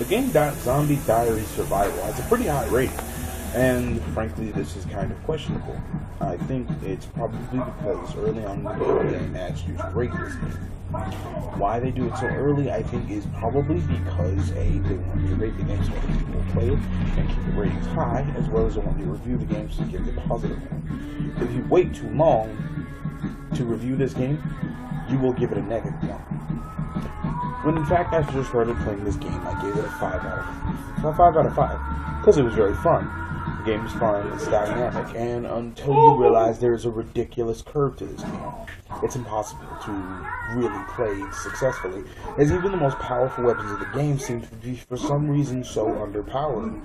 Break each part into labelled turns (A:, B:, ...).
A: game Zombie Diaries Survival has a pretty high rating, and frankly this is kind of questionable. I think it's probably because early on in the game they managed to rate this game. Why they do it so early, I think, is probably because A, they want to rate the game so that people play it and keep the ratings high, as well as they want to review the game to give it a positive one. If you wait too long to review this game, you will give it a negative one. When in fact I first started playing this game, I gave it a 5 out of 5, because it was very fun. The game is fun, it's dynamic, and until you realize there is a ridiculous curve to this game, it's impossible to really play successfully, as even the most powerful weapons of the game seem to be for some reason so underpowered.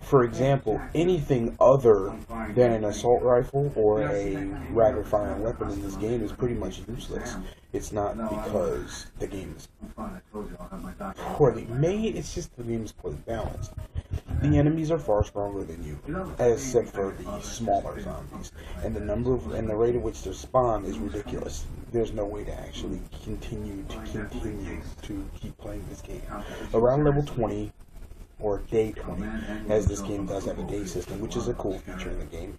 A: For example, anything other than an assault rifle or a rapid-fire weapon in this game is pretty much useless. It's not because the game is poorly made, it's just the game is poorly balanced. The enemies are far stronger than you, except for the smaller zombies, and the rate at which they spawn is ridiculous. There's no way to actually continue to keep playing this game. Around level 20, or day 20, as this game does have a day system, which is a cool feature in the game.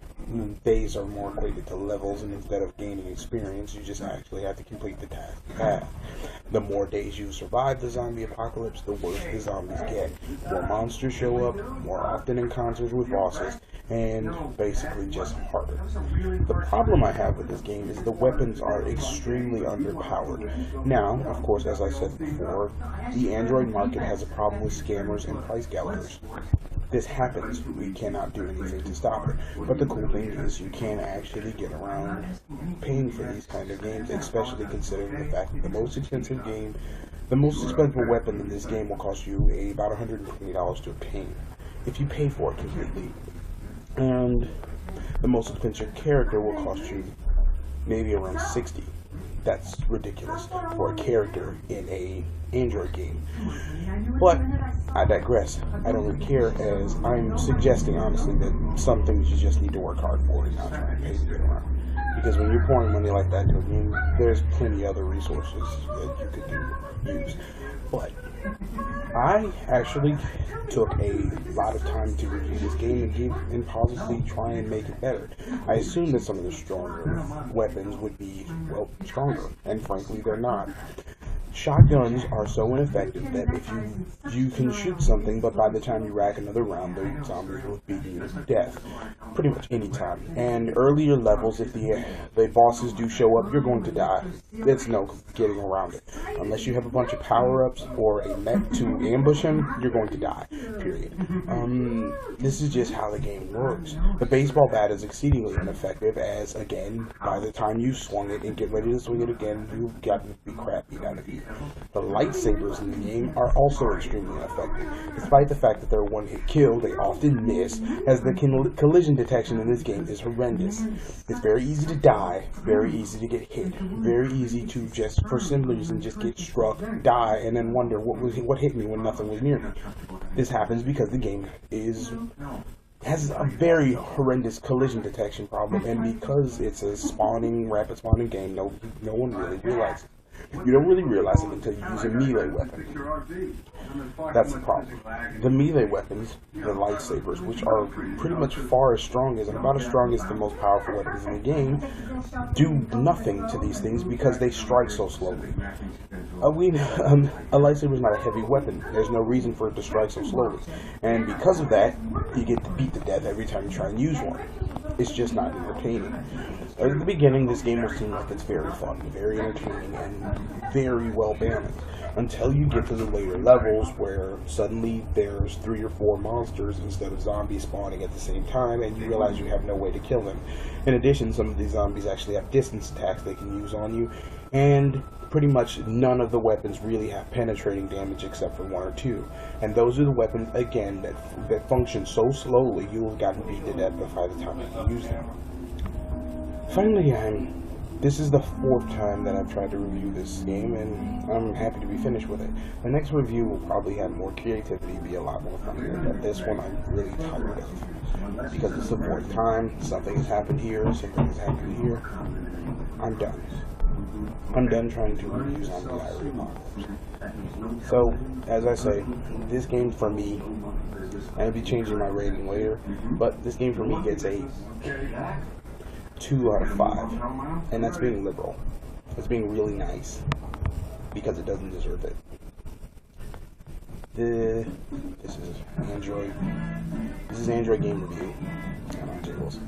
A: Days are more equated to levels, and instead of gaining experience, you just actually have to complete the task you have. The more days you survive the zombie apocalypse, the worse the zombies get. More monsters show up, more often encounters with bosses, and basically just harder. The problem I have with this game is the weapons are extremely underpowered. Now, of course, as I said before, the Android market has a problem with scammers and price gougers. This happens, we cannot do anything to stop it. But the cool thing is you can actually get around paying for these kind of games, especially considering the fact that the most expensive weapon in this game will cost you about $120 to obtain, if you pay for it completely. And the most expensive character will cost you maybe around $60. That's ridiculous for a character in a Android game. But I digress. I don't really care, as I'm suggesting honestly that some things you just need to work hard for and not try to pay to get around. Because when you're pouring money like that into a game, there's plenty other resources that you could use. But I actually took a lot of time to review this game and possibly try and make it better. I assumed that some of the stronger weapons would be, well, stronger, and frankly they're not. Shotguns are so ineffective that if you can shoot something, but by the time you rack another round, the zombies will beat you to death, pretty much any time. And earlier levels, if the bosses do show up, you're going to die. There's no getting around it. Unless you have a bunch of power-ups or a mech to ambush him, you're going to die, period. This is just how the game works. The baseball bat is exceedingly ineffective, as, again, by the time you swung it and get ready to swing it again, you've gotten the crap beat out of you. The lightsabers in the game are also extremely ineffective. Despite the fact that they're a one-hit kill, they often miss, as the collision detection in this game is horrendous. It's very easy to die, very easy to get hit, very easy to just, for some reason, just get struck, die, and then wonder what hit me when nothing was near me. This happens because the game has a very horrendous collision detection problem, and because it's a rapid spawning game, no one really realizes it. You don't really realize it until you use a melee weapon. That's the problem. The melee weapons, the lightsabers, which are pretty much about as strong as the most powerful weapons in the game, do nothing to these things because they strike so slowly. A lightsaber is not a heavy weapon. There's no reason for it to strike so slowly. And because of that, you get beat to death every time you try and use one. It's just not entertaining. At the beginning, this game will seem like it's very fun, very entertaining, and very well balanced, until you get to the later levels where suddenly there's 3 or 4 monsters instead of zombies spawning at the same time, and you realize you have no way to kill them. In addition, some of these zombies actually have distance attacks they can use on you, and pretty much none of the weapons really have penetrating damage except for 1 or 2. And those are the weapons, again, that function so slowly you will have gotten beat to death by the time you can use them. Finally, this is the 4th time that I've tried to review this game, and I'm happy to be finished with it. The next review will probably have more creativity, be a lot more funnier, but this one I'm really tired of. Because it's the 4th time, something has happened here, something has happened here. I'm done. I'm done trying to reviews on the Diary Apocalypse. So, as I say, this game for me, I'll be changing my rating later, but this game for me gets a 2 out of 5, and that's being liberal. It's being really nice, because it doesn't deserve it. This is Androidgamereview. I'm on tables.